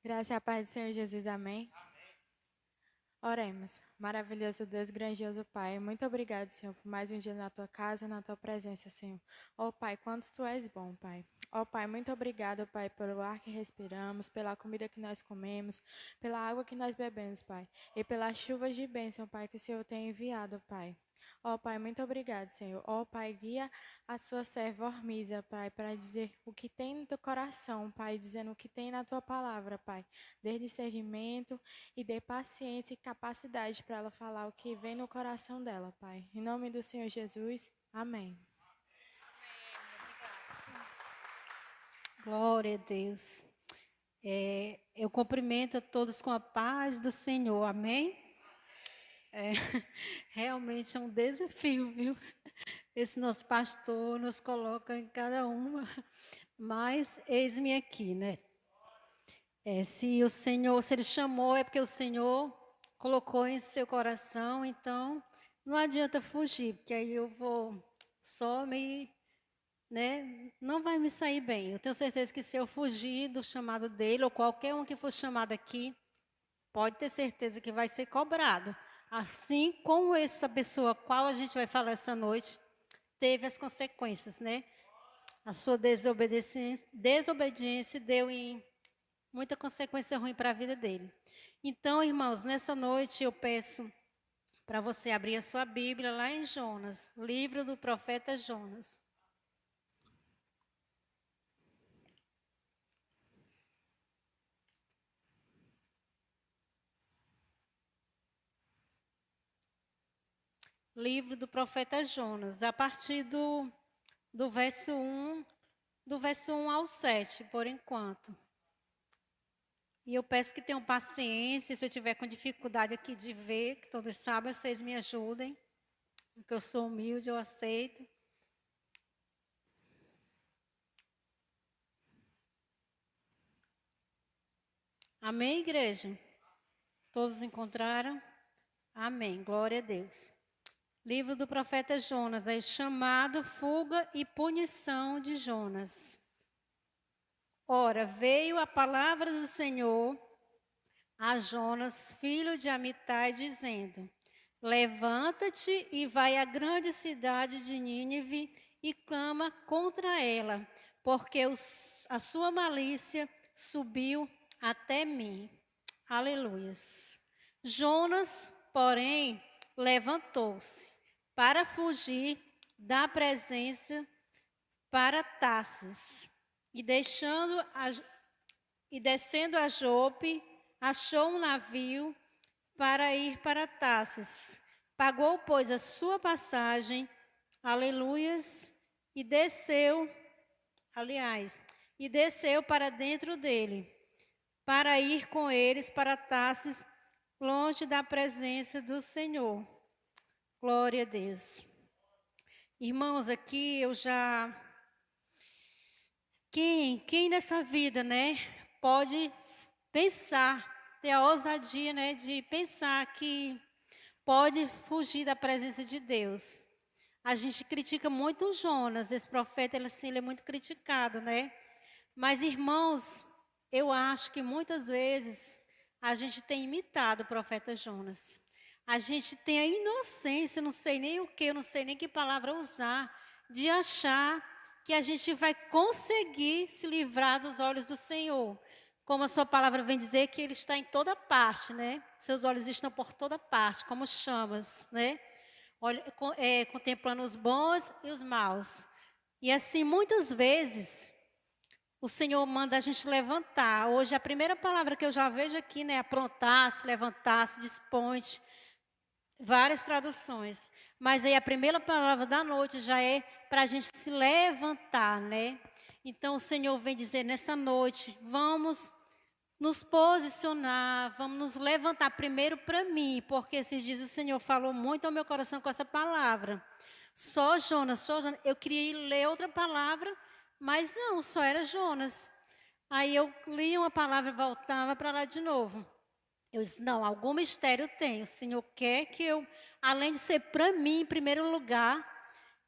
Graça e a paz do Senhor Jesus, amém. Oremos. Maravilhoso Deus, grandioso Pai, muito obrigado, Senhor, por mais um dia na tua casa, na tua presença, Senhor. Ó Pai, quanto tu és bom, Pai. Ó Pai, muito obrigado, Pai, pelo ar que respiramos, pela comida que nós comemos, pela água que nós bebemos, Pai, e pelas chuvas de bênção, Pai, que o Senhor tem enviado, Pai. Ó Pai, muito obrigado, Senhor. Ó Pai, guia a sua serva Ormísia, Pai, para dizer o que tem no teu coração, Pai, dizendo o que tem na tua palavra, Pai. Dê discernimento e dê paciência e capacidade para ela falar o que vem no coração dela, Pai. Em nome do Senhor Jesus, amém. Glória a Deus. Eu cumprimento a todos com a paz do Senhor, amém? É, realmente é um desafio, viu? Esse nosso pastor nos coloca em cada uma, mas eis-me aqui, né? Se o Senhor, se Ele chamou, é porque o Senhor colocou em seu coração, então não adianta fugir, porque aí eu vou só me, né? Não vai me sair bem. Eu tenho certeza que se eu fugir do chamado dele, ou qualquer um que for chamado aqui, pode ter certeza que vai ser cobrado. Assim como essa pessoa, qual a gente vai falar essa noite, teve as consequências, né? A sua desobediência deu em muita consequência ruim para a vida dele. Então, irmãos, nessa noite eu peço para você abrir a sua Bíblia lá em Jonas, livro do profeta Jonas. Livro do profeta Jonas, a partir do verso 1, do verso 1 ao 7, por enquanto. E eu peço que tenham paciência, se eu tiver com dificuldade aqui de ver, que todos sabem, vocês me ajudem, porque eu sou humilde, eu aceito. Amém, igreja? Todos encontraram? Amém, glória a Deus. Livro do profeta Jonas, é chamado Fuga e Punição de Jonas. Ora, veio a palavra do Senhor a Jonas, filho de Amitai, dizendo: Levanta-te e vai à grande cidade de Nínive e clama contra ela, porque a sua malícia subiu até mim. Aleluias. Jonas, porém, levantou-se para fugir da presença para Tarsis e descendo a Jope, achou um navio para ir para Tarsis. Pagou, pois, a sua passagem, aleluias, e desceu, para dentro dele, para ir com eles para Tarsis, longe da presença do Senhor. Glória a Deus. Irmãos, aqui eu já... Quem nessa vida, né, pode pensar, ter a ousadia, né, de pensar que pode fugir da presença de Deus? A gente critica muito o Jonas, esse profeta, ele é muito criticado, né? Mas, irmãos, eu acho que muitas vezes a gente tem imitado o profeta Jonas. A gente tem a inocência, não sei nem o que, eu não sei nem que palavra usar, de achar que a gente vai conseguir se livrar dos olhos do Senhor. Como a sua palavra vem dizer que ele está em toda parte, né? Seus olhos estão por toda parte, como chamas, né? Contemplando os bons e os maus. E assim, muitas vezes, o Senhor manda a gente levantar. Hoje, a primeira palavra que eu já vejo aqui, né? Aprontar-se, levantar-se, dispõe-se. Várias traduções. Mas aí a primeira palavra da noite já é para a gente se levantar, né? Então, o Senhor vem dizer nessa noite, vamos nos posicionar, vamos nos levantar primeiro para mim, porque esses dias o Senhor falou muito ao meu coração com essa palavra. Só Jonas. Eu queria ler outra palavra, mas não, só era Jonas. Aí eu lia uma palavra e voltava para lá de novo. Eu disse, não, algum mistério tem. O Senhor quer que eu, além de ser para mim em primeiro lugar,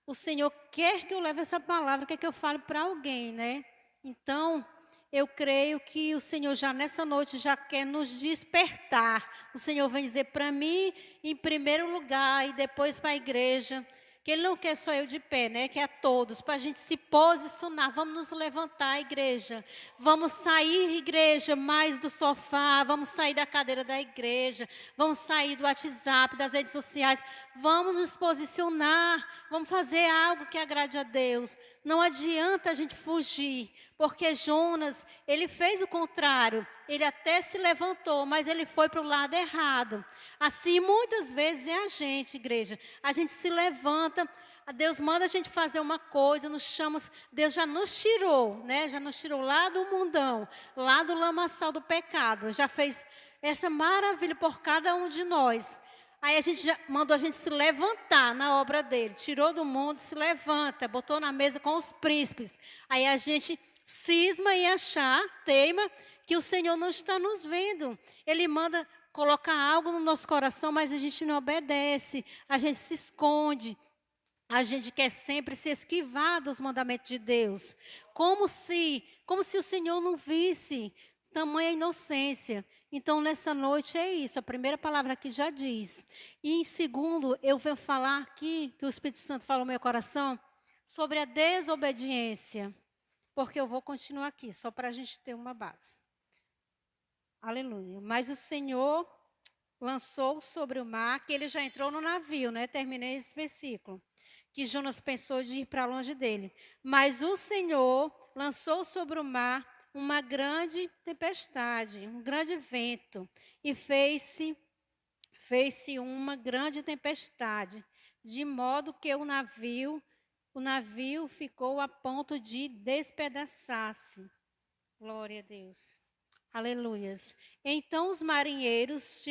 o Senhor quer que eu leve essa palavra, quer que eu fale para alguém, né? Então, eu creio que o Senhor já nessa noite já quer nos despertar. O Senhor vem dizer para mim, em primeiro lugar, e depois para a igreja, que Ele não quer só eu de pé, né? Quer a todos, para a gente se posicionar. Vamos nos levantar, igreja. Vamos sair, igreja, mais do sofá. Vamos sair da cadeira da igreja. Vamos sair do WhatsApp, das redes sociais. Vamos nos posicionar. Vamos fazer algo que agrade a Deus. Não adianta a gente fugir, porque Jonas, ele fez o contrário. Ele até se levantou, mas ele foi para o lado errado. Assim, muitas vezes é a gente, igreja. A gente se levanta, Deus manda a gente fazer uma coisa, nos chama, Deus já nos tirou, né? Já nos tirou lá do mundão, lá do lamaçal do pecado. Já fez essa maravilha por cada um de nós. Aí a gente já mandou a gente se levantar na obra dele. Tirou do mundo, se levanta, botou na mesa com os príncipes. Aí a gente cisma em achar, teima, que o Senhor não está nos vendo. Ele manda colocar algo no nosso coração, mas a gente não obedece. A gente se esconde. A gente quer sempre se esquivar dos mandamentos de Deus. Como se o Senhor não visse tamanha inocência. Então, nessa noite é isso. A primeira palavra aqui já diz. E em segundo, eu venho falar aqui, que o Espírito Santo falou no meu coração, sobre a desobediência. Porque eu vou continuar aqui, só para a gente ter uma base. Aleluia. Mas o Senhor lançou sobre o mar, que ele já entrou no navio, né? Terminei esse versículo. Que Jonas pensou de ir para longe dele. Mas o Senhor lançou sobre o mar uma grande tempestade, um grande vento, e fez-se uma grande tempestade, de modo que o navio ficou a ponto de despedaçar-se. Glória a Deus. Aleluias. Então os marinheiros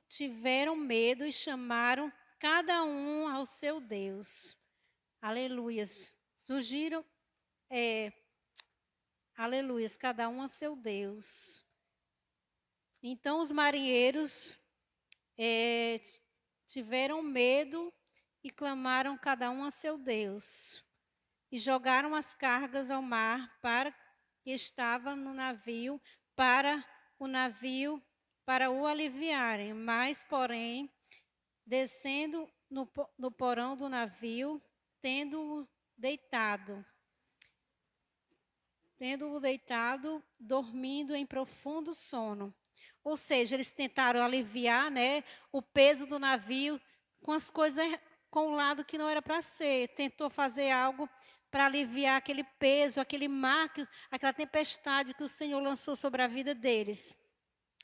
tiveram medo e chamaram cada um ao seu Deus. Aleluias. Surgiram, aleluias, cada um a seu Deus. Então os marinheiros tiveram medo e clamaram cada um a seu Deus. E jogaram as cargas ao mar que estava no navio, para o aliviarem. Mas, porém, descendo no porão do navio, tendo-o deitado, dormindo em profundo sono. Ou seja, eles tentaram aliviar, né, o peso do navio com as coisas, com o lado que não era para ser. Tentou fazer algo para aliviar aquele peso, aquele mar, aquela tempestade que o Senhor lançou sobre a vida deles.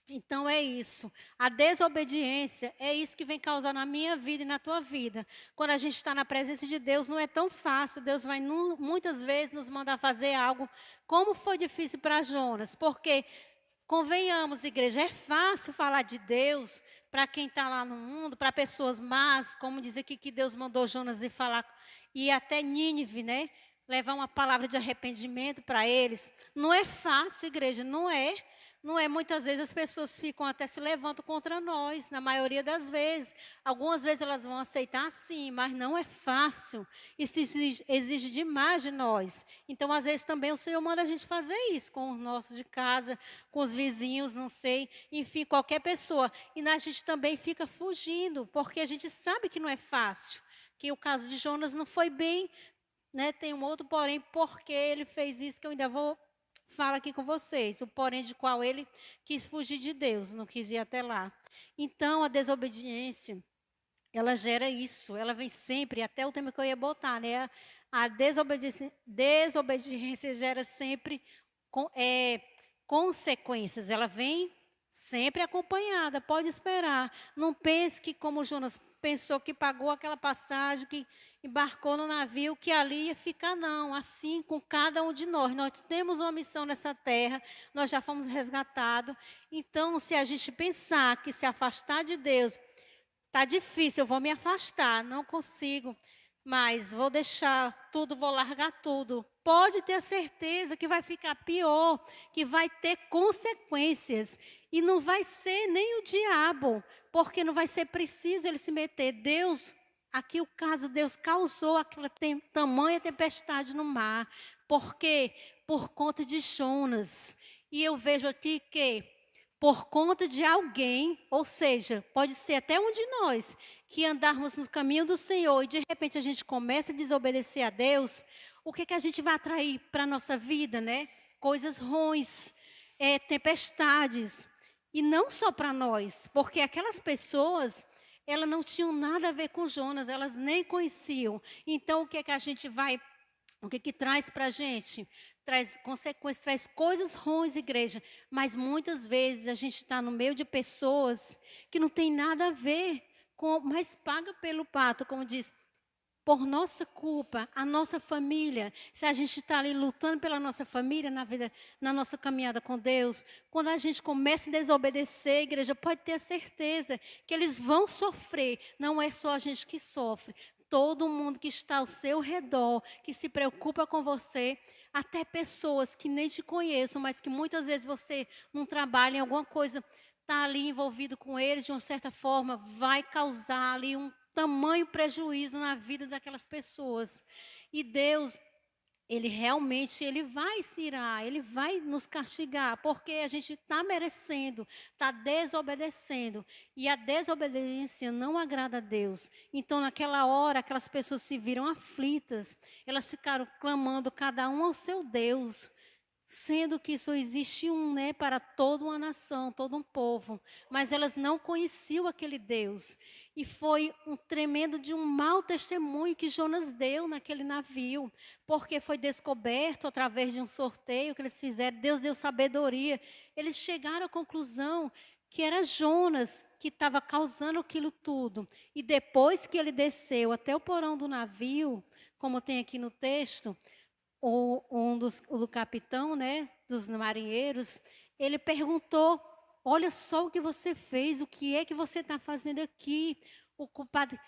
Então é isso. A desobediência é isso que vem causar na minha vida e na tua vida. Quando a gente está na presença de Deus, não é tão fácil. Deus vai muitas vezes nos mandar fazer algo. Como foi difícil para Jonas? Porque, convenhamos, igreja, é fácil falar de Deus para quem está lá no mundo, para pessoas más, como diz aqui que Deus mandou Jonas ir falar, e até Nínive, né? Levar uma palavra de arrependimento para eles. Não é fácil, igreja, não é. Não é, muitas vezes as pessoas ficam até se levantam contra nós, na maioria das vezes. Algumas vezes elas vão aceitar sim, mas não é fácil. Isso exige demais de nós. Então, às vezes também o Senhor manda a gente fazer isso com os nossos de casa, com os vizinhos, não sei, enfim, qualquer pessoa. E a gente também fica fugindo, porque a gente sabe que não é fácil. Que o caso de Jonas não foi bem, né? Tem um outro porém, porque ele fez isso que eu ainda vou fala aqui com vocês, o porém de qual ele quis fugir de Deus, não quis ir até lá. Então, a desobediência, ela gera isso, ela vem sempre, até o tema que eu ia botar, né? A desobediência gera sempre consequências, ela vem sempre acompanhada, pode esperar. Não pense que, como Jonas pensou que pagou aquela passagem, que embarcou no navio, que ali ia ficar, não. Assim com cada um de nós. Nós temos uma missão nessa terra, nós já fomos resgatados. Então, se a gente pensar que se afastar de Deus, está difícil, eu vou me afastar, não consigo, mas vou deixar tudo, vou largar tudo. Pode ter a certeza que vai ficar pior, que vai ter consequências. E não vai ser nem o diabo, porque não vai ser preciso ele se meter. Deus, aqui o caso, Deus causou aquela tamanha tempestade no mar. Por quê? por conta de Jonas. E eu vejo aqui que por conta de alguém, ou seja, pode ser até um de nós, que andarmos no caminho do Senhor e de repente a gente começa a desobedecer a Deus, o que a gente vai atrair para a nossa vida, né? Coisas ruins, tempestades. E não só para nós, porque aquelas pessoas, elas não tinham nada a ver com Jonas, elas nem conheciam. Então, o que a gente vai, o que traz para a gente? Traz consequências, traz coisas ruins, igreja. Mas muitas vezes a gente está no meio de pessoas que não tem nada a ver com, mas paga pelo pato, como diz. Por nossa culpa, a nossa família, se a gente está ali lutando pela nossa família na vida, na nossa caminhada com Deus, quando a gente começa a desobedecer, igreja, pode ter a certeza que eles vão sofrer. Não é só a gente que sofre, todo mundo que está ao seu redor, que se preocupa com você, até pessoas que nem te conheçam, mas que muitas vezes você não trabalha em alguma coisa, está ali envolvido com eles de uma certa forma, vai causar ali um tamanho prejuízo na vida daquelas pessoas. E Deus, Ele realmente, Ele vai se irar, Ele vai nos castigar, porque a gente está merecendo, está desobedecendo. E a desobediência não agrada a Deus. Então, naquela hora, aquelas pessoas se viram aflitas, elas ficaram clamando cada um ao seu Deus. Sendo que só existe um, né, para toda uma nação, todo um povo. Mas elas não conheciam aquele Deus. E foi um tremendo de um mau testemunho que Jonas deu naquele navio. Porque foi descoberto através de um sorteio que eles fizeram. Deus deu sabedoria. Eles chegaram à conclusão que era Jonas que estava causando aquilo tudo. E depois que ele desceu até o porão do navio, como tem aqui no texto, do capitão, né, dos marinheiros, ele perguntou: olha só o que você fez, o que é que você está fazendo aqui? O culpado.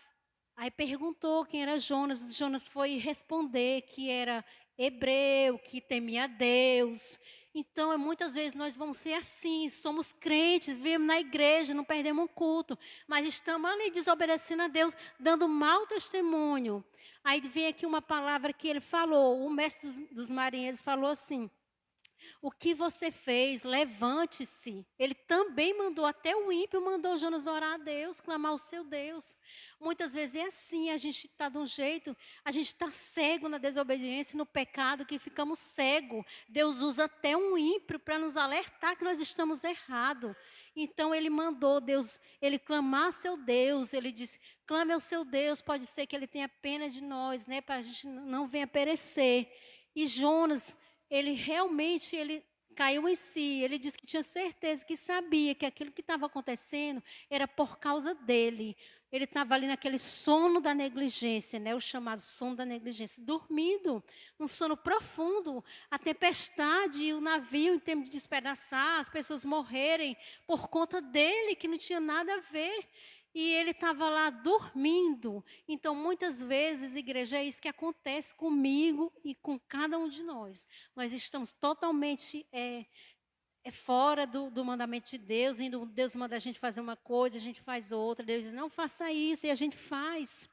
Aí perguntou quem era Jonas. Jonas foi responder que era hebreu, que temia a Deus. Então, muitas vezes nós vamos ser assim, somos crentes, vivemos na igreja, não perdemos um culto, mas estamos ali desobedecendo a Deus, dando mau testemunho. Aí vem aqui uma palavra que ele falou, o mestre dos marinheiros falou assim: o que você fez, levante-se. Ele também mandou, até o ímpio mandou Jonas orar a Deus, clamar ao seu Deus. Muitas vezes é assim, a gente está de um jeito, a gente está cego na desobediência, no pecado, que ficamos cegos. Deus usa até um ímpio para nos alertar que nós estamos errados. Então ele mandou Deus, ele clamar a seu Deus, ele disse: clame ao seu Deus, pode ser que ele tenha pena de nós, né, para a gente não venha perecer. E Jonas, ele realmente, ele caiu em si, ele disse que tinha certeza, que sabia que aquilo que estava acontecendo era por causa dele. Ele estava ali naquele sono da negligência, né, o chamado sono da negligência, dormindo, um sono profundo, a tempestade e o navio em tempo de despedaçar, as pessoas morrerem por conta dele, que não tinha nada a ver. E ele estava lá dormindo. Então, muitas vezes, igreja, é isso que acontece comigo e com cada um de nós. Nós estamos totalmente fora do mandamento de Deus. Deus manda a gente fazer uma coisa, a gente faz outra. Deus diz: não faça isso, e a gente faz.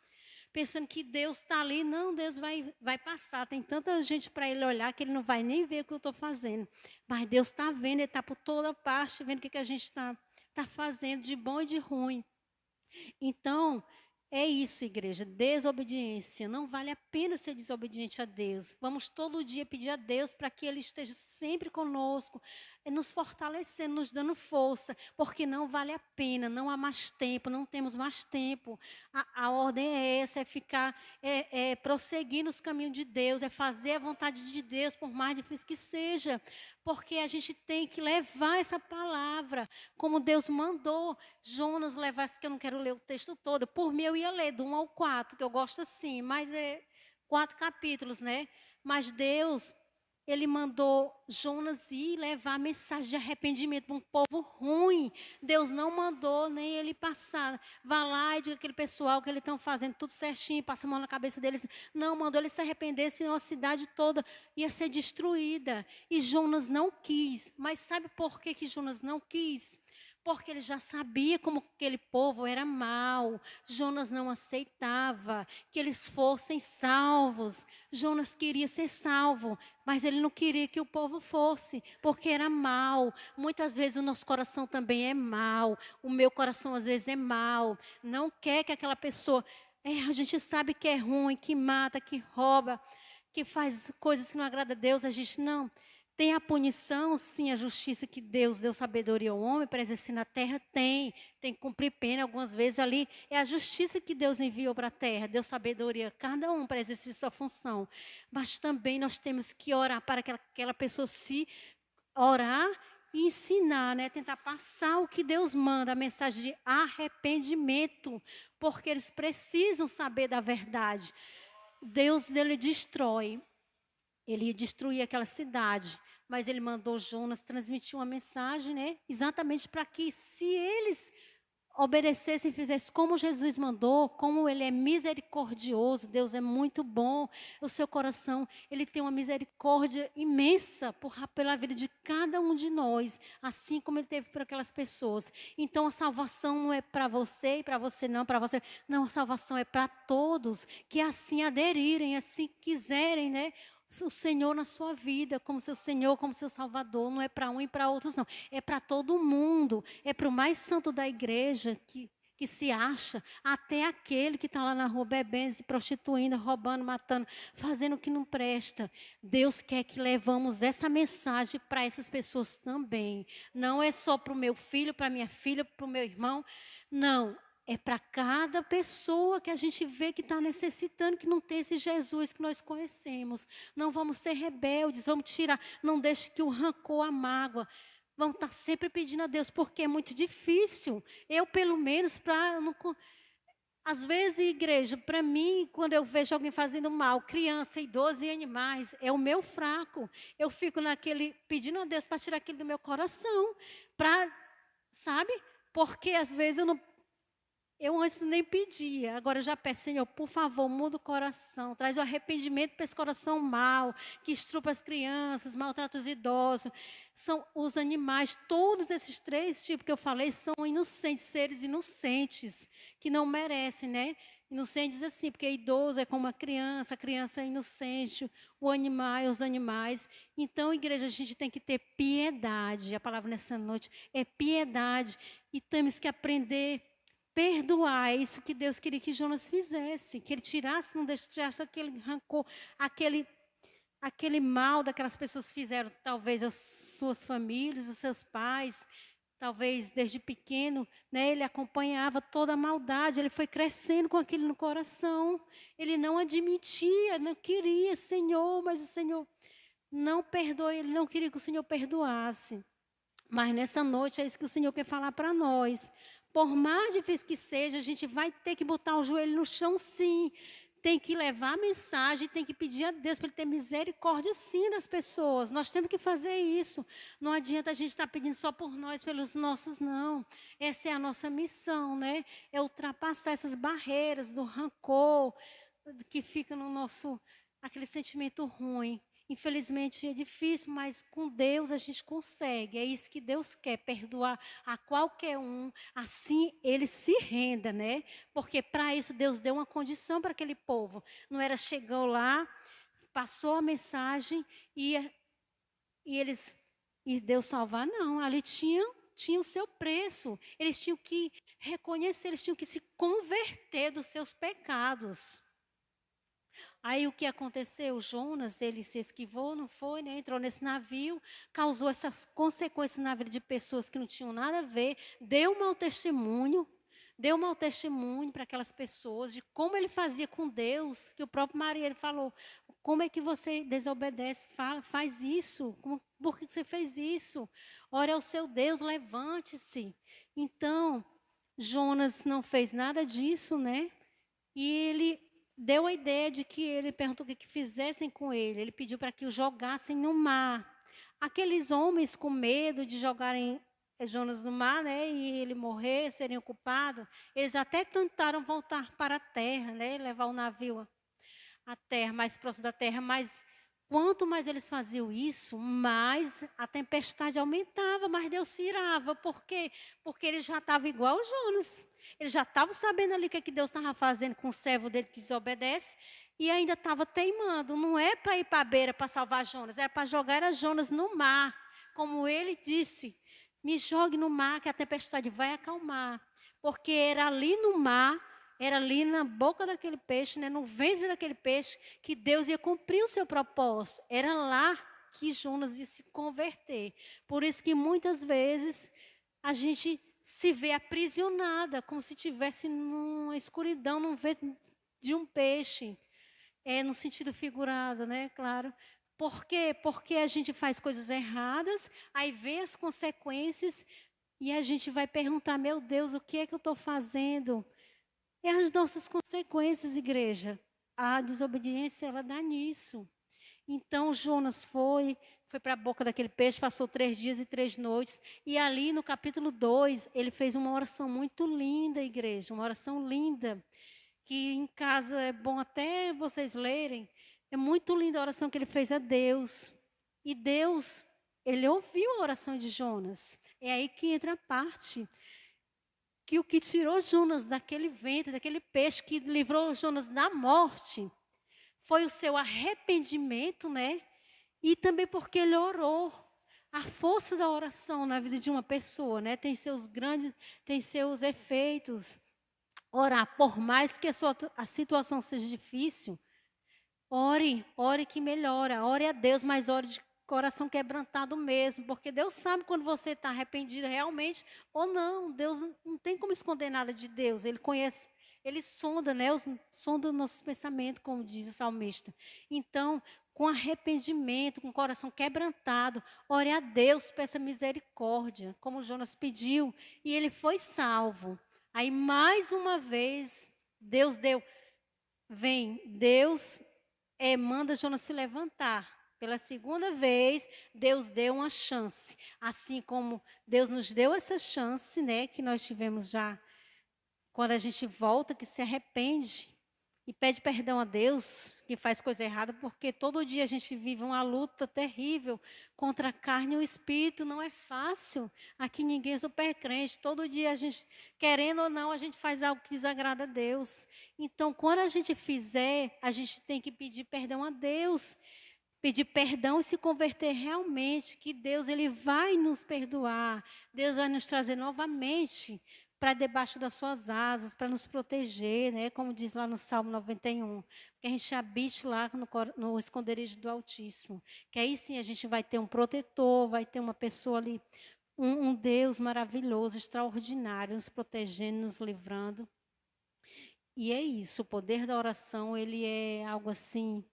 Pensando que Deus está ali. Não, Deus vai passar. Tem tanta gente para ele olhar que ele não vai nem ver o que eu estou fazendo. Mas Deus está vendo, Ele está por toda parte, vendo o que a gente está fazendo de bom e de ruim. Então, é isso, igreja, desobediência. Não vale a pena ser desobediente a Deus. Vamos todo dia pedir a Deus para que Ele esteja sempre conosco, nos fortalecendo, nos dando força, porque não vale a pena, não há mais tempo, não temos mais tempo. A ordem é essa, é ficar, prosseguir nos caminhos de Deus, é fazer a vontade de Deus, por mais difícil que seja, porque a gente tem que levar essa palavra, como Deus mandou Jonas levar, que eu não quero ler o texto todo, por mim eu ia ler do 1 ao 4, que eu gosto assim, mas é 4 capítulos, né? Mas Deus, Ele mandou Jonas ir levar a mensagem de arrependimento para um povo ruim. Deus não mandou nem ele passar. Vá lá e diga aquele pessoal que eles estão fazendo tudo certinho, passa a mão na cabeça deles. Não, mandou ele se arrepender, senão a cidade toda ia ser destruída. E Jonas não quis. Mas sabe por que Jonas não quis? porque ele já sabia como aquele povo era mau. Jonas não aceitava que eles fossem salvos. Jonas queria ser salvo, mas ele não queria que o povo fosse, porque era mau. Muitas vezes o nosso coração também é mau. O meu coração às vezes é mau. Não quer que aquela pessoa... a gente sabe que é ruim, que mata, que rouba, que faz coisas que não agradam a Deus. A gente não... Tem a punição, sim, a justiça que Deus deu sabedoria ao homem para exercer na terra, tem que cumprir pena algumas vezes ali. É a justiça que Deus enviou para a terra, deu sabedoria a cada um para exercer sua função. Mas também nós temos que orar para que aquela pessoa se orar e ensinar, né? Tentar passar o que Deus manda, a mensagem de arrependimento, porque eles precisam saber da verdade. Deus, ele destrói. Ele ia destruir aquela cidade, mas ele mandou Jonas transmitir uma mensagem, né? Exatamente para que, se eles obedecessem e fizessem como Jesus mandou, como ele é misericordioso, Deus é muito bom, o seu coração, ele tem uma misericórdia imensa pela vida de cada um de nós, assim como ele teve por aquelas pessoas. Então a salvação não é para você e para você não, para você. Não, a salvação é para todos que assim aderirem, assim quiserem, né? O Senhor na sua vida, como seu Senhor, como seu Salvador, não é para um e para outros, não. É para todo mundo, é para o mais santo da igreja que se acha, até aquele que está lá na rua bebendo, se prostituindo, roubando, matando, fazendo o que não presta. Deus quer que levamos essa mensagem para essas pessoas também. Não é só para o meu filho, para a minha filha, para o meu irmão, não. É para cada pessoa que a gente vê que está necessitando, que não tem esse Jesus que nós conhecemos. Não vamos ser rebeldes, vamos tirar, não deixe que o rancor, a mágoa, vamos estar sempre pedindo a Deus, porque é muito difícil. Eu, pelo menos, às vezes, igreja, para mim, quando eu vejo alguém fazendo mal, criança, idoso e animais, é o meu fraco. Eu fico pedindo a Deus para tirar aquilo do meu coração, sabe? Porque às vezes eu antes nem pedia, agora eu já peço, Senhor, por favor, muda o coração, traz o arrependimento para esse coração mau, que estrupa as crianças, maltrata os idosos, são os animais, todos esses 3 tipos que eu falei são inocentes, seres inocentes, que não merecem, né? Inocentes assim, porque idoso é como a criança é inocente, os animais. Então, igreja, a gente tem que ter piedade, a palavra nessa noite é piedade, e temos que aprender perdoar. É isso que Deus queria que Jonas fizesse, que ele tirasse, não deixasse aquele rancor, aquele mal daquelas pessoas que fizeram, talvez as suas famílias, os seus pais, talvez desde pequeno, né, ele acompanhava toda a maldade, ele foi crescendo com aquilo no coração, ele não admitia, não queria, Senhor, mas o Senhor não perdoou, ele não queria que o Senhor perdoasse. Mas nessa noite é isso que o Senhor quer falar para nós. Por mais difícil que seja, a gente vai ter que botar o joelho no chão, sim. Tem que levar a mensagem, tem que pedir a Deus para Ele ter misericórdia, sim, das pessoas. Nós temos que fazer isso. Não adianta a gente estar pedindo só por nós, pelos nossos, não. Essa é a nossa missão, né? É ultrapassar essas barreiras do rancor que fica no nosso, aquele sentimento ruim. Infelizmente é difícil, mas com Deus a gente consegue. É isso que Deus quer, perdoar a qualquer um, assim ele se renda, né? Porque para isso Deus deu uma condição para aquele povo. Não era chegou lá, passou a mensagem e Deus salvar, não. Ali tinha o seu preço. Eles tinham que reconhecer, eles tinham que se converter dos seus pecados. Aí o que aconteceu? Jonas, ele se esquivou, não foi, né? Entrou nesse navio, causou essas consequências na vida de pessoas que não tinham nada a ver, deu mau testemunho para aquelas pessoas de como ele fazia com Deus, que o próprio Maria ele falou, como é que você desobedece, faz isso, por que você fez isso? Ore ao seu Deus, levante-se. Então, Jonas não fez nada disso, né? E ele deu a ideia de que ele perguntou o que fizessem com ele. Ele pediu para que o jogassem no mar. Aqueles homens com medo de jogarem Jonas no mar, né, e ele morrer, serem culpados, eles até tentaram voltar para a terra, né, levar o navio à terra, mais próximo da terra, mas Quanto mais eles faziam isso, mais a tempestade aumentava, mais Deus se irava. Por quê? Porque ele já estava igual o Jonas. Ele já estava sabendo ali o que Deus estava fazendo com o servo dele que desobedece e ainda estava teimando. Não é para ir para a beira para salvar Jonas, era para jogar a Jonas no mar. Como ele disse, me jogue no mar que a tempestade vai acalmar. Porque era ali no mar, era ali na boca daquele peixe, né, no ventre daquele peixe, que Deus ia cumprir o seu propósito. Era lá que Jonas ia se converter. Por isso que muitas vezes a gente se vê aprisionada, como se estivesse numa escuridão, num ventre de um peixe. No sentido figurado, né? Claro. Por quê? Porque a gente faz coisas erradas, aí vê as consequências e a gente vai perguntar, meu Deus, o que é que eu estou fazendo? É as nossas consequências, igreja. A desobediência, ela dá nisso. Então, Jonas foi para a boca daquele peixe, passou 3 dias e 3 noites. E ali no capítulo 2, ele fez uma oração muito linda, igreja. Uma oração linda, que em casa é bom até vocês lerem. É muito linda a oração que ele fez a Deus. E Deus, ele ouviu a oração de Jonas. É aí que entra a parte que o que tirou Jonas daquele ventre, daquele peixe que livrou Jonas da morte, foi o seu arrependimento, né? E também porque ele orou. A força da oração na vida de uma pessoa, né? Tem seus efeitos. Orar, por mais que a situação seja difícil, ore que melhora. Ore a Deus, mas ore de coração quebrantado mesmo, porque Deus sabe quando você está arrependido realmente ou não. Deus não tem como esconder nada de Deus. Ele conhece, ele sonda, né? Sonda nossos pensamentos, como diz o salmista. Então, com arrependimento, com o coração quebrantado, ore a Deus, peça misericórdia, como Jonas pediu, e ele foi salvo. Aí, mais uma vez, Deus manda Jonas se levantar. Pela segunda vez, Deus deu uma chance. Assim como Deus nos deu essa chance, né, que nós tivemos já, quando a gente volta, que se arrepende e pede perdão a Deus, que faz coisa errada, porque todo dia a gente vive uma luta terrível contra a carne e o espírito, não é fácil. Aqui ninguém é super crente, todo dia a gente, querendo ou não, a gente faz algo que desagrada a Deus. Então, quando a gente fizer, a gente tem que pedir perdão a Deus, pedir perdão e se converter realmente, que Deus ele vai nos perdoar, Deus vai nos trazer novamente para debaixo das suas asas, para nos proteger, né? Como diz lá no Salmo 91, que a gente habite lá no esconderijo do Altíssimo, que aí sim a gente vai ter um protetor, vai ter uma pessoa ali, um Deus maravilhoso, extraordinário, nos protegendo, nos livrando. E é isso, o poder da oração, ele é algo assim,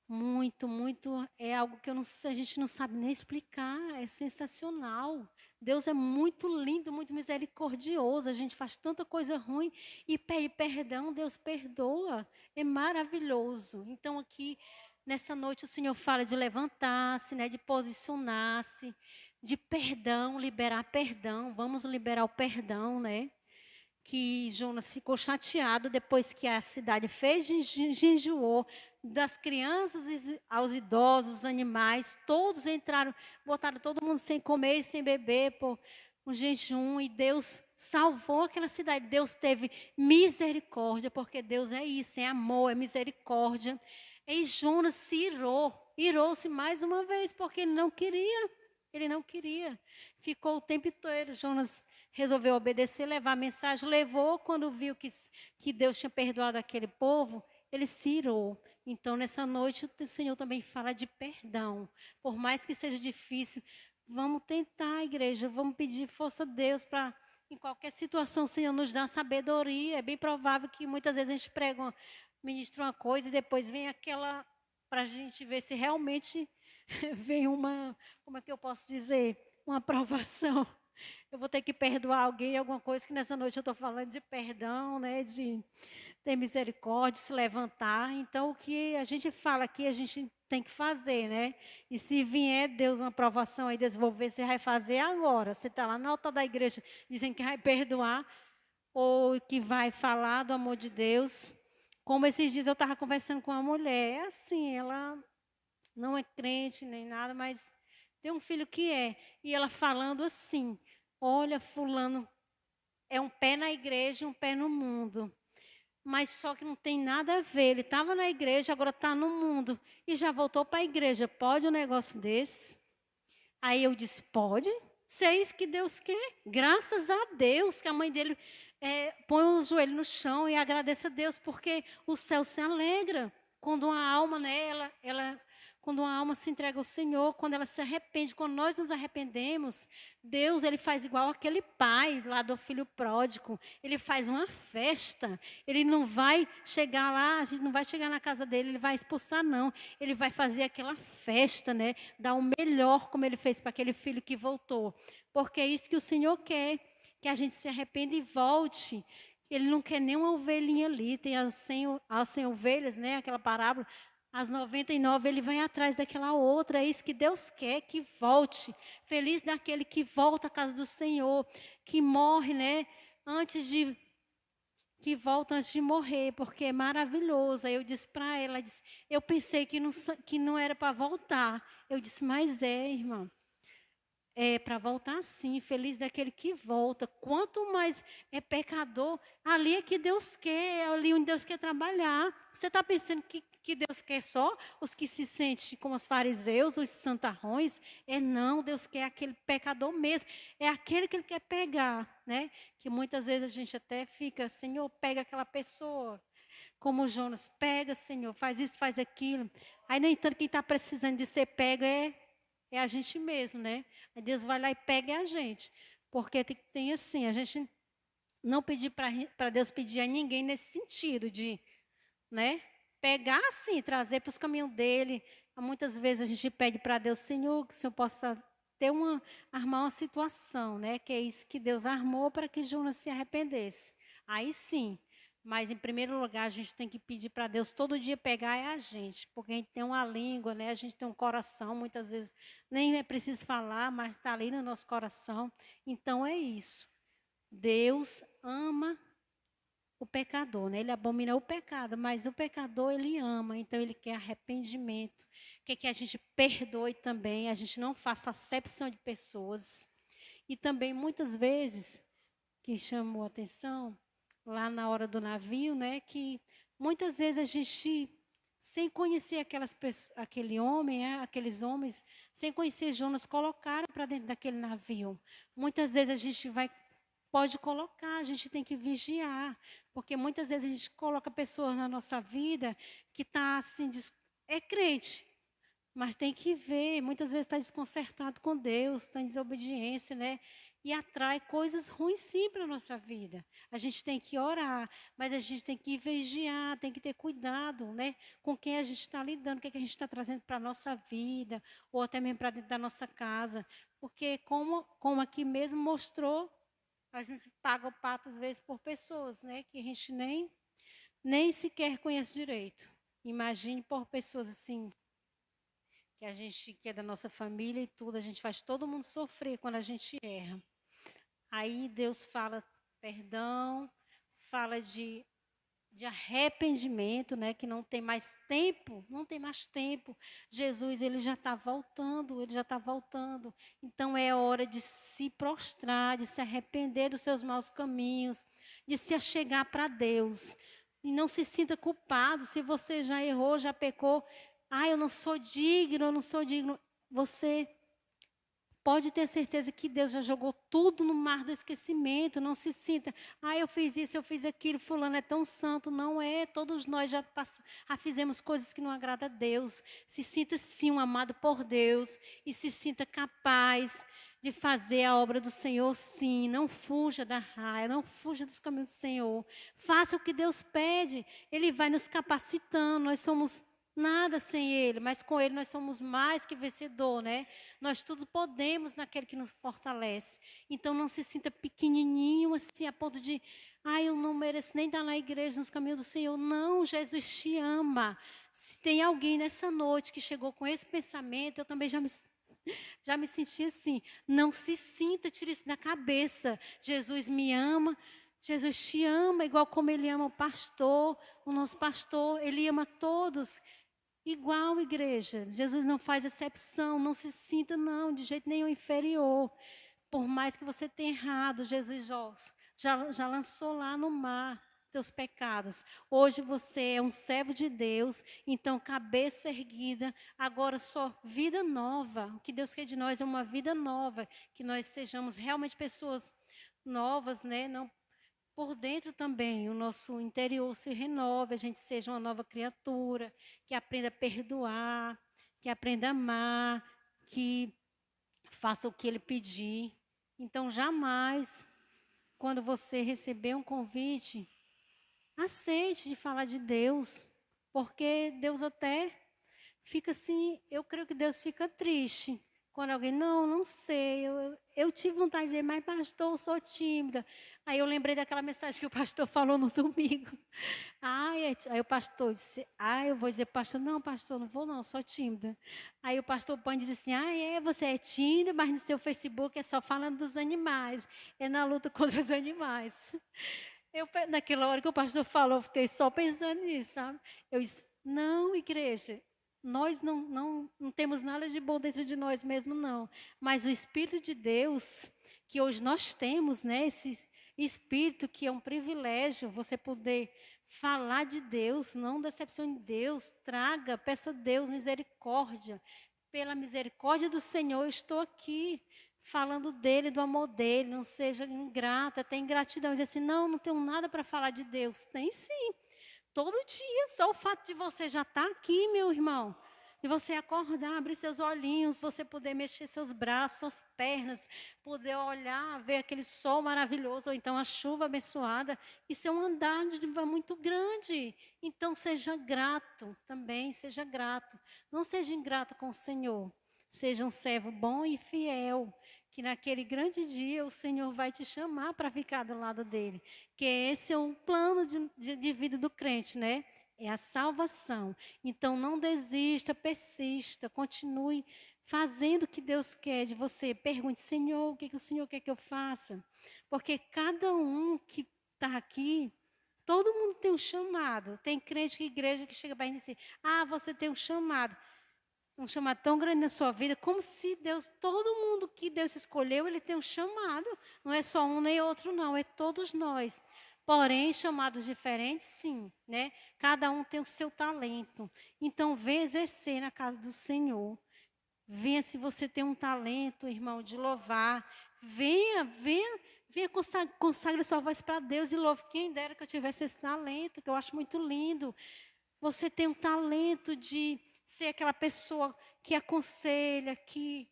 muito, muito, é algo que a gente não sabe nem explicar, é sensacional. Deus é muito lindo, muito misericordioso, a gente faz tanta coisa ruim e pede perdão, Deus perdoa, é maravilhoso. Então aqui, nessa noite, o Senhor fala de levantar-se, né, de posicionar-se, de perdão, liberar perdão, vamos liberar o perdão, né? Que Jonas ficou chateado depois que a cidade fez jejuou, das crianças aos idosos, os animais, todos entraram, botaram todo mundo sem comer e sem beber por um jejum, e Deus salvou aquela cidade. Deus teve misericórdia, porque Deus é isso, é amor, é misericórdia. E Jonas se irou-se mais uma vez, porque ele não queria. Ficou o tempo inteiro. Jonas resolveu obedecer, levar a mensagem, levou, quando viu que Deus tinha perdoado aquele povo, ele se irou. Então, nessa noite, o Senhor também fala de perdão. Por mais que seja difícil, vamos tentar, igreja, vamos pedir força a Deus para, em qualquer situação, o Senhor nos dá sabedoria. É bem provável que muitas vezes a gente ministra uma coisa e depois vem aquela, para a gente ver se realmente vem como é que eu posso dizer? Uma aprovação. Eu vou ter que perdoar alguém, alguma coisa, que nessa noite eu estou falando de perdão, né, de ter misericórdia, se levantar. Então, o que a gente fala aqui, a gente tem que fazer, né? E se vier Deus uma aprovação aí, desenvolver, você vai fazer agora. Você está lá no altar da igreja, dizendo que vai perdoar, ou que vai falar do amor de Deus. Como esses dias eu estava conversando com uma mulher, é assim, ela não é crente nem nada, mas tem um filho que é. E ela falando assim: olha, fulano é um pé na igreja e um pé no mundo. Mas só que não tem nada a ver. Ele estava na igreja, agora está no mundo. E já voltou para a igreja. Pode um negócio desse? Aí eu disse, pode. Se é isso que Deus quer. Graças a Deus que a mãe dele põe o joelho no chão e agradece a Deus, porque o céu se alegra quando uma alma, né, quando uma alma se entrega ao Senhor, quando ela se arrepende, quando nós nos arrependemos, Deus, ele faz igual aquele pai lá do filho pródigo. Ele faz uma festa. Ele não vai chegar lá, a gente não vai chegar na casa dele, ele vai expulsar, não. Ele vai fazer aquela festa, né? Dar o melhor, como ele fez para aquele filho que voltou. Porque é isso que o Senhor quer, que a gente se arrependa e volte. Ele não quer nem uma ovelhinha ali. Tem as 100 ovelhas, né? Aquela parábola. As 99, ele vem atrás daquela outra. É isso que Deus quer, que volte. Feliz daquele que volta à casa do Senhor, que morre, né? Que volta antes de morrer, porque é maravilhoso. Aí eu disse para ela, disse, eu pensei que não era para voltar. Eu disse, mas é, irmã. É para voltar sim, feliz daquele que volta. Quanto mais é pecador, ali é que Deus quer, é ali onde Deus quer trabalhar. Você está pensando que Deus quer só os que se sentem como os fariseus, os santarrões? É não, Deus quer aquele pecador mesmo. É aquele que Ele quer pegar, né? Que muitas vezes a gente até fica, Senhor, pega aquela pessoa. Como Jonas, pega, Senhor, faz isso, faz aquilo. Aí, no entanto, quem está precisando de ser pego é a gente mesmo, né? Aí Deus vai lá e pega a gente. Porque tem assim, a gente não pedir para Deus pedir a ninguém nesse sentido de, né? Pegar assim, trazer para os caminhos dele. Muitas vezes a gente pede para Deus, Senhor, que o Senhor possa armar uma situação, né? Que é isso que Deus armou para que Jonas se arrependesse. Aí sim. Mas, em primeiro lugar, a gente tem que pedir para Deus todo dia pegar a gente. Porque a gente tem uma língua, né? A gente tem um coração, muitas vezes nem é preciso falar, mas está ali no nosso coração. Então, é isso. Deus ama o pecador, né? Ele abomina o pecado, mas o pecador, ele ama. Então, ele quer arrependimento. Quer que a gente perdoe também, a gente não faça acepção de pessoas. E também, muitas vezes, que chamou a atenção lá na hora do navio, né, que muitas vezes a gente, sem conhecer aquele homem, aqueles homens, sem conhecer Jonas, colocaram para dentro daquele navio. Muitas vezes a gente pode colocar, a gente tem que vigiar, porque muitas vezes a gente coloca pessoas na nossa vida que está assim, é crente, mas tem que ver, muitas vezes está desconcertado com Deus, está em desobediência, né? E atrai coisas ruins sim para a nossa vida. A gente tem que orar, mas a gente tem que vigiar, tem que ter cuidado, né? Com quem a gente está lidando, o que a gente está trazendo para a nossa vida, ou até mesmo para dentro da nossa casa. Porque, como aqui mesmo mostrou, a gente paga o pato às vezes por pessoas, né? Que a gente nem sequer conhece direito. Imagine por pessoas assim, que a gente que é da nossa família e tudo, a gente faz todo mundo sofrer quando a gente erra. Aí Deus fala perdão, fala de arrependimento, né? Que não tem mais tempo, não tem mais tempo. Jesus, ele já está voltando, ele já está voltando. Então é hora de se prostrar, de se arrepender dos seus maus caminhos, de se achegar para Deus. E não se sinta culpado se você já errou, já pecou. Ah, eu não sou digno, eu não sou digno. Você pode ter certeza que Deus já jogou tudo no mar do esquecimento. Não se sinta, eu fiz isso, eu fiz aquilo, fulano é tão santo. Não é, todos nós já fizemos coisas que não agradam a Deus. Se sinta sim um amado por Deus e se sinta capaz de fazer a obra do Senhor, sim. Não fuja da raia, não fuja dos caminhos do Senhor. Faça o que Deus pede, Ele vai nos capacitando. Nós somos nada sem Ele, mas com Ele nós somos mais que vencedor, né? Nós tudo podemos naquele que nos fortalece. Então não se sinta pequenininho assim a ponto de, eu não mereço nem estar na igreja, nos caminhos do Senhor. Não, Jesus te ama. Se tem alguém nessa noite que chegou com esse pensamento, eu também já me senti assim. Não se sinta, tire isso da cabeça. Jesus me ama. Jesus te ama, igual como Ele ama o pastor, o nosso pastor. Ele ama todos. Igual, igreja. Jesus não faz exceção, não se sinta, não, de jeito nenhum inferior. Por mais que você tenha errado, Jesus já lançou lá no mar teus pecados. Hoje você é um servo de Deus, então cabeça erguida, agora só vida nova. O que Deus quer de nós é uma vida nova, que nós sejamos realmente pessoas novas, né? Não por dentro também, o nosso interior se renove, a gente seja uma nova criatura, que aprenda a perdoar, que aprenda a amar, que faça o que ele pedir. Então, jamais, quando você receber um convite, aceite de falar de Deus, porque Deus até fica assim, eu creio que Deus fica triste. Quando alguém, não sei, eu tive vontade de dizer, mas pastor, eu sou tímida. Aí eu lembrei daquela mensagem que o pastor falou no domingo. Aí o pastor disse, eu vou dizer, pastor, não vou não, sou tímida. Aí o pastor Pan disse assim, você é tímida, mas no seu Facebook é só falando dos animais, é na luta contra os animais. Naquela hora que o pastor falou, eu fiquei só pensando nisso, sabe? Eu disse, não, igreja, nós não temos nada de bom dentro de nós mesmos, não. Mas o Espírito de Deus, que hoje nós temos, né? Esse Espírito que é um privilégio, você poder falar de Deus, não decepcione Deus, peça a Deus misericórdia. Pela misericórdia do Senhor, eu estou aqui falando dele, do amor dele, não seja ingrata, tem ingratidão. Diz assim, não tenho nada para falar de Deus. Tem sim. Todo dia, só o fato de você já estar aqui, meu irmão, de você acordar, abrir seus olhinhos, você poder mexer seus braços, suas pernas, poder olhar, ver aquele sol maravilhoso, ou então a chuva abençoada, isso é um andar de muito grande. Então, seja grato também, seja grato. Não seja ingrato com o Senhor. Seja um servo bom e fiel, que naquele grande dia o Senhor vai te chamar para ficar do lado dele. Que esse é o plano de vida do crente, né? É a salvação. Então, não desista, persista, continue fazendo o que Deus quer de você. Pergunte, Senhor, o que o Senhor quer que eu faça? Porque cada um que está aqui, todo mundo tem um chamado. Tem crente que igreja que chega para gente e diz, você tem um chamado tão grande na sua vida, como se todo mundo que Deus escolheu, ele tem um chamado. Não é só um nem outro, não, é todos nós. Porém, chamados diferentes, sim, né? Cada um tem o seu talento. Então, venha exercer na casa do Senhor. Venha, se você tem um talento, irmão, de louvar. Venha, consagre sua voz para Deus e louve. Quem dera que eu tivesse esse talento, que eu acho muito lindo. Você tem um talento de ser aquela pessoa que aconselha, que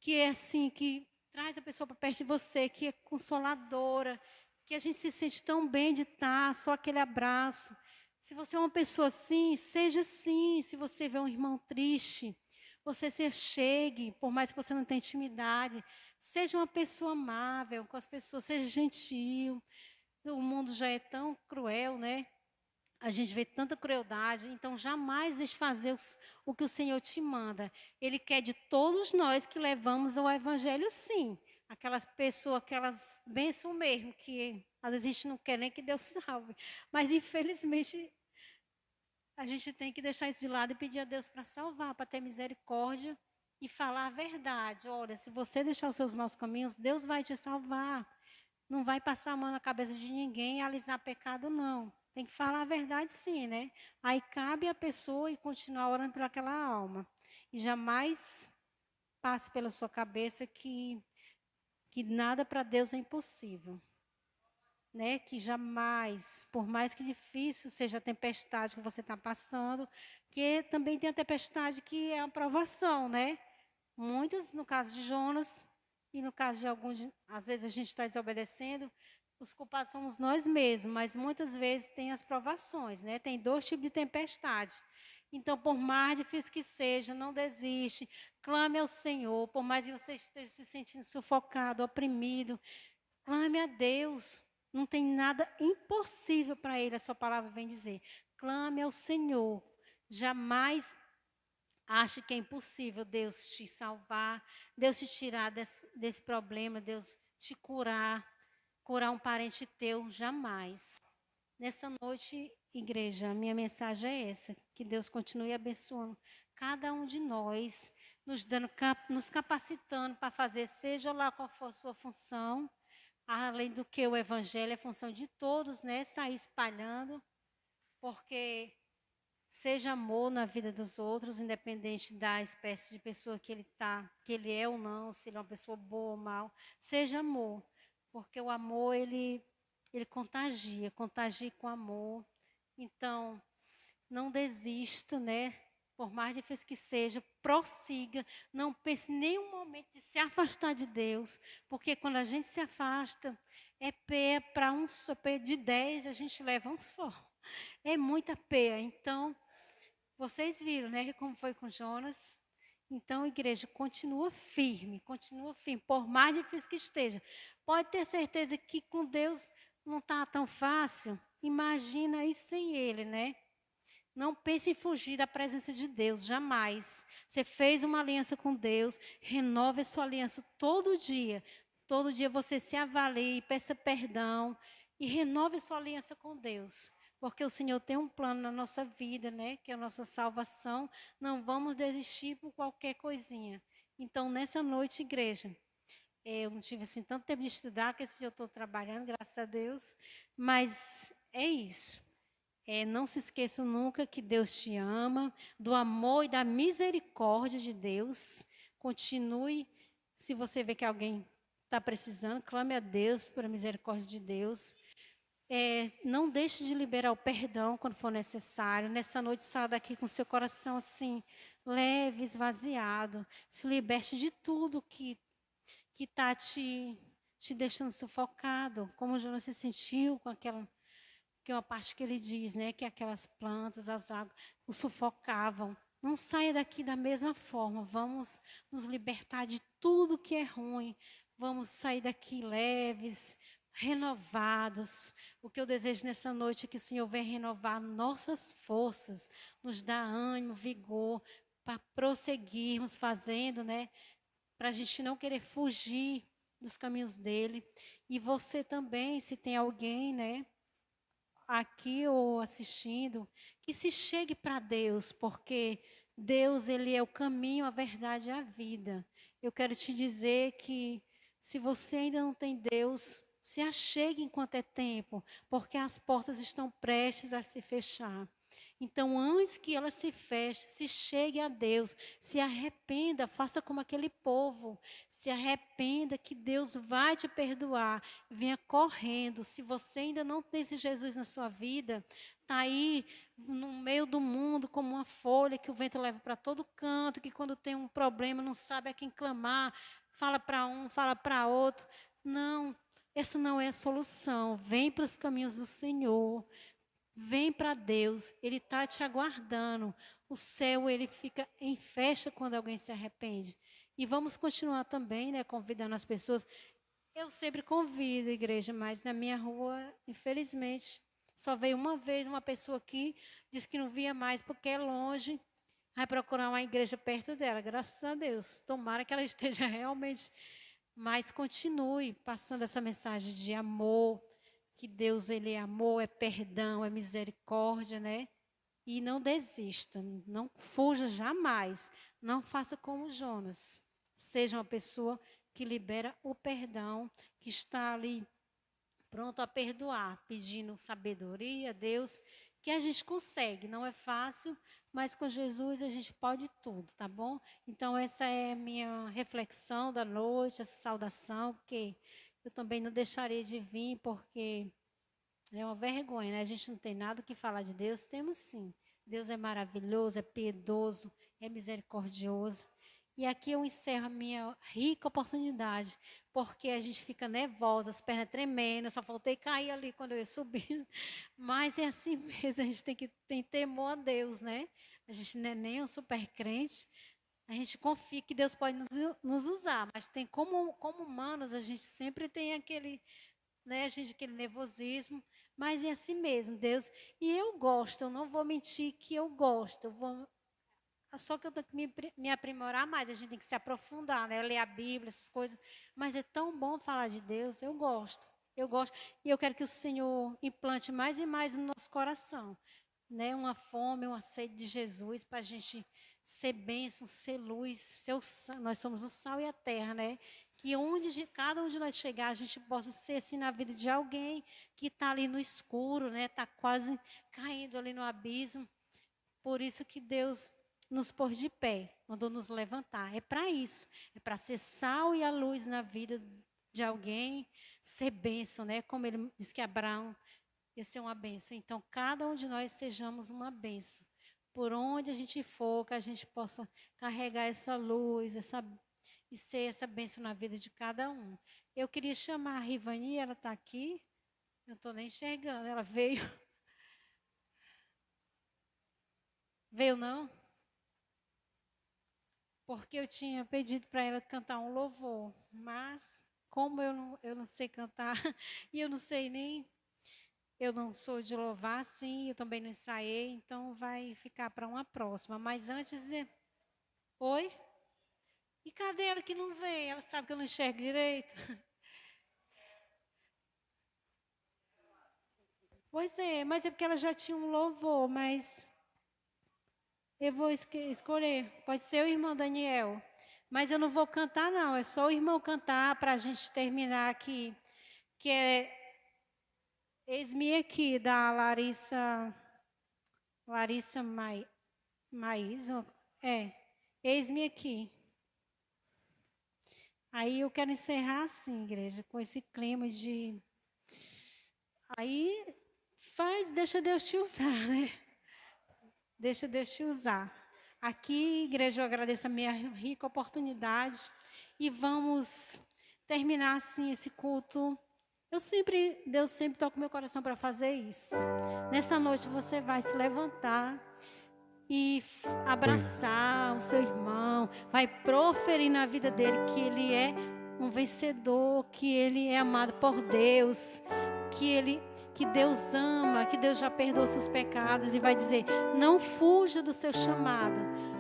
é assim, que traz a pessoa para perto de você, que é consoladora, que a gente se sente tão bem de estar, só aquele abraço. Se você é uma pessoa assim, seja assim. Se você vê um irmão triste, você se achegue, por mais que você não tenha intimidade. Seja uma pessoa amável com as pessoas, seja gentil. O mundo já é tão cruel, né? A gente vê tanta crueldade, então jamais deixe fazer o que o Senhor te manda. Ele quer de todos nós que levamos ao Evangelho, sim. Aquelas pessoas, aquelas bênçãos mesmo, que às vezes a gente não quer nem que Deus salve. Mas, infelizmente, a gente tem que deixar isso de lado e pedir a Deus para salvar, para ter misericórdia e falar a verdade. Olha, se você deixar os seus maus caminhos, Deus vai te salvar. Não vai passar a mão na cabeça de ninguém e alisar pecado, não. Tem que falar a verdade, sim, né? Aí cabe a pessoa e continuar orando por aquela alma. E jamais passe pela sua cabeça que nada para Deus é impossível. Né? Que jamais, por mais que difícil seja a tempestade que você está passando, que também tem a tempestade que é a aprovação, né? Muitas, no caso de Jonas, e no caso de alguns, às vezes a gente está desobedecendo, os culpados somos nós mesmos, mas muitas vezes tem as provações, né? Tem 2 tipos de tempestade. Então, por mais difícil que seja, não desiste, clame ao Senhor, por mais que você esteja se sentindo sufocado, oprimido, clame a Deus. Não tem nada impossível para Ele, a sua palavra vem dizer. Clame ao Senhor. Jamais ache que é impossível Deus te salvar, Deus te tirar desse problema, Deus te curar um parente teu, jamais. Nessa noite, igreja, a minha mensagem é essa, que Deus continue abençoando cada um de nós, nos capacitando para fazer, seja lá qual for a sua função, além do que o evangelho é função de todos, né? Sair espalhando, porque seja amor na vida dos outros, independente da espécie de pessoa que ele é ou não, se ele é uma pessoa boa ou mal, seja amor, porque o amor ele contagia com amor. Então, não desista, né? Por mais difícil que seja, prossiga. Não pense em nenhum momento de se afastar de Deus, porque quando a gente se afasta, é pé para um só, pé de 10, a gente leva um só. É muita pé. Então, vocês viram, né, como foi com Jonas. Então, igreja, continua firme, por mais difícil que esteja. Pode ter certeza que com Deus não está tão fácil. Imagina aí sem Ele, né? Não pense em fugir da presença de Deus, jamais. Você fez uma aliança com Deus, renove a sua aliança todo dia. Todo dia você se avalie, peça perdão e renove a sua aliança com Deus. Porque o Senhor tem um plano na nossa vida, né? Que é a nossa salvação. Não vamos desistir por qualquer coisinha. Então, nessa noite, igreja, eu não tive assim tanto tempo de estudar, que esse dia eu estou trabalhando, graças a Deus. Mas é isso. Não se esqueça nunca que Deus te ama, do amor e da misericórdia de Deus. Continue, se você vê que alguém está precisando, clame a Deus por a misericórdia de Deus. Não deixe de liberar o perdão quando for necessário. Nessa noite, saia daqui com seu coração assim, leve, esvaziado. Se liberte de tudo que está te deixando sufocado. Como Jonas se sentiu com aquela... Que é uma parte que ele diz, né, que aquelas plantas, as águas, o sufocavam. Não saia daqui da mesma forma. Vamos nos libertar de tudo que é ruim. Vamos sair daqui leves, renovados. O que eu desejo nessa noite é que o Senhor venha renovar nossas forças, nos dar ânimo, vigor, para prosseguirmos fazendo, né, para a gente não querer fugir dos caminhos dele. E você também, se tem alguém, né, aqui ou assistindo, que se chegue para Deus, porque Deus, ele é o caminho, a verdade e a vida. Eu quero te dizer que se você ainda não tem Deus, se achegue enquanto é tempo, porque as portas estão prestes a se fechar. Então, antes que ela se feche, se chegue a Deus, se arrependa, faça como aquele povo, se arrependa que Deus vai te perdoar, venha correndo. Se você ainda não tem esse Jesus na sua vida, está aí no meio do mundo como uma folha que o vento leva para todo canto, que quando tem um problema não sabe a quem clamar, fala para um, fala para outro. Não, essa não é a solução. Vem para os caminhos do Senhor. Vem para Deus, Ele está te aguardando. O céu, ele fica em festa quando alguém se arrepende. E vamos continuar também, né, convidando as pessoas. Eu sempre convido a igreja, mas na minha rua, infelizmente, só veio uma vez uma pessoa aqui, disse que não via mais porque é longe, vai procurar uma igreja perto dela. Graças a Deus. Tomara que ela esteja realmente... Mas continue passando essa mensagem de amor, que Deus, ele é amor, é perdão, é misericórdia, né? E não desista, não fuja jamais. Não faça como Jonas. Seja uma pessoa que libera o perdão, que está ali pronto a perdoar, pedindo sabedoria a Deus, que a gente consegue. Não é fácil, mas com Jesus a gente pode tudo, tá bom? Então essa é a minha reflexão da noite, essa saudação, porque eu também não deixarei de vir, porque é uma vergonha, né? A gente não tem nada que falar de Deus. Temos sim. Deus é maravilhoso, é piedoso, é misericordioso. E aqui eu encerro a minha rica oportunidade, porque a gente fica nervosa, as pernas tremendo, eu só faltei cair ali quando eu ia subindo. Mas é assim mesmo, a gente tem temor a Deus, né? A gente não é nem um super crente, a gente confia que Deus pode nos usar, mas tem como humanos, a gente sempre tem aquele, né, a gente, aquele nervosismo, mas é assim mesmo, Deus. E eu gosto, eu não vou mentir que eu gosto, só que eu tenho que me aprimorar mais, a gente tem que se aprofundar, né, ler a Bíblia, essas coisas, mas é tão bom falar de Deus, eu gosto. Eu gosto. E eu quero que o Senhor implante mais e mais no nosso coração, né? Uma fome, uma sede de Jesus, para a gente ser bênção, ser luz, nós somos o sal e a terra, né? Que cada um de nós chegar, a gente possa ser assim na vida de alguém que está ali no escuro, né? Está quase caindo ali no abismo. Por isso que Deus nos pôs de pé, mandou nos levantar. É para isso, é para ser sal e a luz na vida de alguém, ser bênção, né? Como ele disse que Abraão ia ser uma bênção. Então, cada um de nós sejamos uma bênção. Por onde a gente for, que a gente possa carregar essa luz, e ser essa bênção na vida de cada um. Eu queria chamar a Rivani, ela está aqui. Eu não estou nem enxergando, ela veio. Veio não? Porque eu tinha pedido para ela cantar um louvor, mas como eu não sei cantar, e eu não sei nem, eu não sou de louvar, sim, eu também não ensaiei, então vai ficar para uma próxima. Mas antes de... Oi? E cadê ela que não veio? Ela sabe que eu não enxergo direito. Pois é, mas é porque ela já tinha um louvor, mas eu vou escolher. Pode ser o irmão Daniel. Mas eu não vou cantar, não. É só o irmão cantar para a gente terminar aqui. Que é Eis-me aqui, da Larissa Maísa. É, Eis-me aqui. Aí eu quero encerrar assim, igreja, com esse clima de... Aí deixa Deus te usar, né? Deixa Deus te usar. Aqui, igreja, eu agradeço a minha rica oportunidade e vamos terminar assim esse culto. Deus sempre toca o meu coração para fazer isso. Nessa noite você vai se levantar e abraçar o seu irmão, vai proferir na vida dele que ele é um vencedor, que ele é amado por Deus, que Deus ama, que Deus já perdoou seus pecados e vai dizer: não fuja do seu chamado.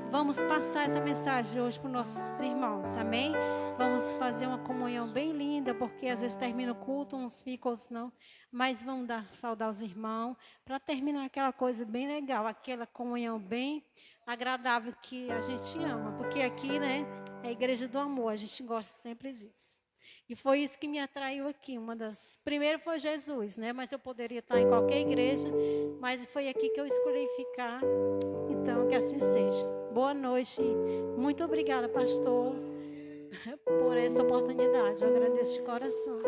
Vamos passar essa mensagem hoje para os nossos irmãos, amém? Vamos fazer uma comunhão bem linda, porque às vezes termina o culto, uns ficam, outros não. Mas vamos saudar os irmãos, para terminar aquela coisa bem legal, aquela comunhão bem agradável que a gente ama. Porque aqui, né, é a igreja do amor, a gente gosta sempre disso. E foi isso que me atraiu aqui. Primeiro foi Jesus, né? Mas eu poderia estar em qualquer igreja, mas foi aqui que eu escolhi ficar. Então, que assim seja. Boa noite. Muito obrigada, pastor, por essa oportunidade. Eu agradeço de coração.